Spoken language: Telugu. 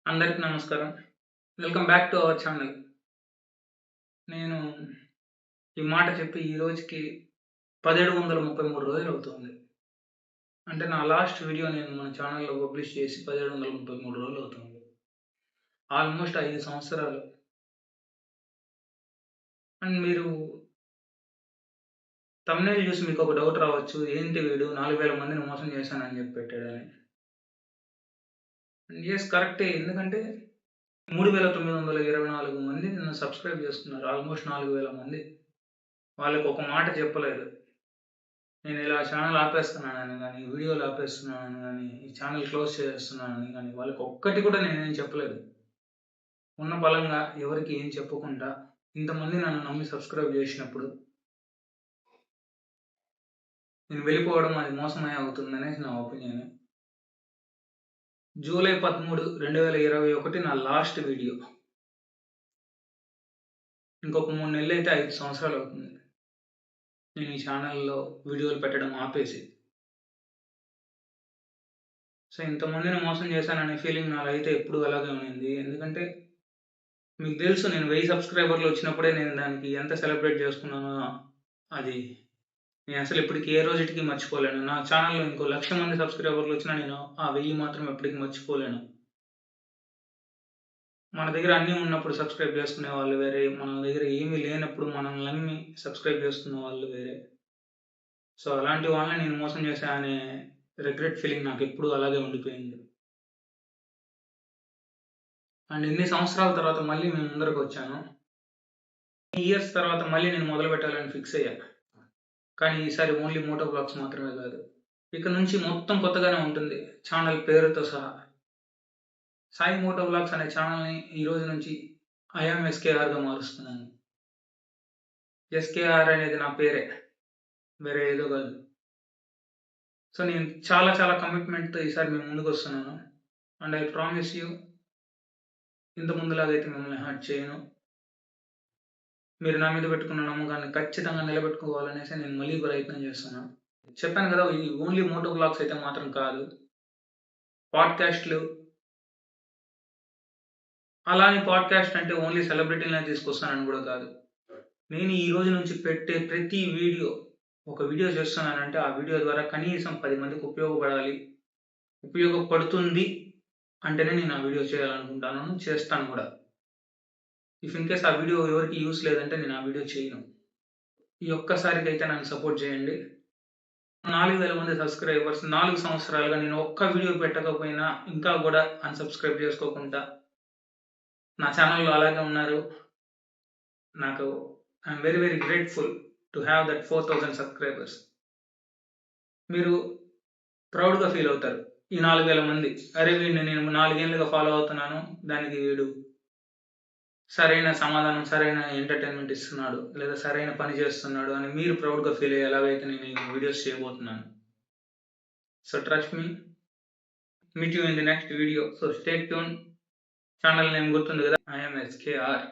అందరికి నమస్కారం. Welcome back to our channel. నేను ఈ మాట చెప్పి ఈ రోజుకి 1733 రోజులవుతుంది. అంటే నా లాస్ట్ వీడియో నేను మన ఛానల్‌లో పబ్లిష్ చేసి 1733 రోజులవుతుంది. ఆల్మోస్ట్ 5 సంవత్సరాలు. అండ్ మీరు థంబ్‌నెయిల్ చూసి మీకొక డౌట్ రావచ్చు. ఏంటి వీడు 4000 మందిని మోసం చేశానని చెప్పి పెట్టాడని. యెస్, కరెక్టే. ఎందుకంటే 3924 మంది నన్ను సబ్స్క్రైబ్ చేసుకున్నారు. ఆల్మోస్ట్ 4000 మంది. వాళ్ళకి ఒక మాట చెప్పలేదు. నేను ఇలా ఛానల్ ఆపేస్తున్నానని గాని, వీడియోలు ఆపేస్తున్నానని గాని, ఈ ఛానల్ క్లోజ్ చేసేస్తున్నానని గాని, వాళ్ళకి ఒక్కటి కూడా నేనేం చెప్పలేదు. ఉన్న బలంగా ఎవరికీ ఏం చెప్పకుండా ఇంతమంది నన్ను నమ్మి సబ్స్క్రైబ్ చేసినప్పుడు నేను వెళ్ళిపోవడం అది మోసమే అవుతుందనేసి నా ఒపీనియన్. జూలై 13, 2021 నా లాస్ట్ వీడియో. ఇంకొక 3 నెలలైతే 5 సంవత్సరాలు అవుతుంది నేను ఈ ఛానల్‌లో వీడియోలు పెట్టడం ఆపేసి. సో, ఇంతమందిని మోసం చేశాననే ఫీలింగ్ నాలో అయితే ఎప్పుడూ అలాగే ఉండింది. ఎందుకంటే మీకు తెలుసు, నేను 1000 సబ్స్క్రైబర్లు వచ్చినప్పుడే నేను దానికి ఎంత సెలబ్రేట్ చేసుకున్నానో అది నేను అసలు ఇప్పటికి ఏ రోజుటికి మర్చిపోలేను. నా ఛానల్‌లో ఇంకో 1,00,000 మంది సబ్స్క్రైబర్లు వచ్చినా నేను ఆ 1000 మాత్రం ఎప్పటికి మర్చిపోలేను. మన దగ్గర అన్నీ ఉన్నప్పుడు సబ్స్క్రైబ్ చేసుకునే వాళ్ళు వేరే, మన దగ్గర ఏమీ లేనప్పుడు మనల్ని నమ్మి సబ్స్క్రైబ్ చేసుకున్న వాళ్ళు వేరే. సో, అలాంటి వాళ్ళని నేను మోసం చేశా అనే రిగ్రెట్ ఫీలింగ్ నాకెప్పుడూ అలాగే ఉండిపోయింది. అండ్ ఇన్ని సంవత్సరాల తర్వాత మళ్ళీ మీ ముందరకొచ్చాను. ఇయర్స్ తర్వాత మళ్ళీ నేను మొదలుపెట్టాలని ఫిక్స్ అయ్యా. కానీ ఈసారి ఓన్లీ మోటో వ్లాగ్స్ మాత్రమే కాదు. ఇక నుంచి మొత్తం కొత్తగానే ఉంటుంది. ఛానల్ పేరుతో సహా. సాయి మోటో వ్లాగ్స్ అనే ఛానల్‌ని ఈ రోజు నుంచి ఐ యామ్ ఎస్‌కేఆర్‌గా మారుస్తున్నాను. ఎస్‌కేఆర్ అనేది నా పేరే. వేరే ఏదో కాదు. సో, నేను చాలా చాలా కమిట్మెంట్‌తో ఈసారి మీ ముందుకొస్తున్నాను. అండ్ ఐ ప్రామిస్ యూ, ఇంత ముందులాగైతే మిమ్మల్ని హర్ట్ చేయను. మీరు నా మీద పెట్టుకున్న నమ్మకాన్ని ఖచ్చితంగా నిలబెట్టుకోవాలనేసి నేను మళ్ళీ ప్రయత్నం చేస్తున్నాను. చెప్పాను కదా! ఇది ఓన్లీ మోటో వ్లాగ్స్ అయితే మాత్రం కాదు. పాడ్‌కాస్ట్‌లు, అలా అని పాడ్‌కాస్ట్ అంటే ఓన్లీ సెలబ్రిటీలనే తీసుకొస్తానని కూడా కాదు. నేను ఈ రోజు నుంచి పెట్టే ప్రతి వీడియో, ఒక వీడియో చేస్తున్నానంటే ఆ వీడియో ద్వారా కనీసం 10 మందికి ఉపయోగపడాలి. ఉపయోగపడుతుంది అంటేనే నేను ఆ వీడియో చేయాలనుకుంటాను. చేస్తాను కూడా. ఇఫ్ ఇన్ కేస్ ఆ వీడియో ఎవరికీ యూజ్ లేదంటే నేను ఆ వీడియో చేయను. ఈ ఒక్కసారికైతే నన్ను సపోర్ట్ చేయండి. 4000 మంది సబ్స్క్రైబర్స్ 4 సంవత్సరాలుగా నేను ఒక్క వీడియో పెట్టకపోయినా ఇంకా కూడా అన్‌సబ్స్క్రైబ్ చేసుకోకుండా నా ఛానల్‌లో అలాగే ఉన్నారు. నాకు I'm very very grateful to have that 4000 subscribers. మీరు ప్రౌడ్‌గా ఫీల్ అవుతారు. ఈ 4000 మంది, అరే వీడిని నేను 4 ఏళ్లుగా ఫాలో అవుతున్నాను. దానికి వీడు సరైన సమాధానం, సరైన ఎంటర్‌టైన్‌మెంట్ ఇస్తున్నాడు. లేదా సరైన పని చేస్తున్నాడు అని మీరు ప్రౌడ్‌గా ఫీల్ అయ్యేలాగైతే నేను ఈ వీడియోస్ చేయబోతున్నాను. So, trust me. Meet you in the next video. So, stay tune. Channel name గుర్తుంది కదా! I am SKR.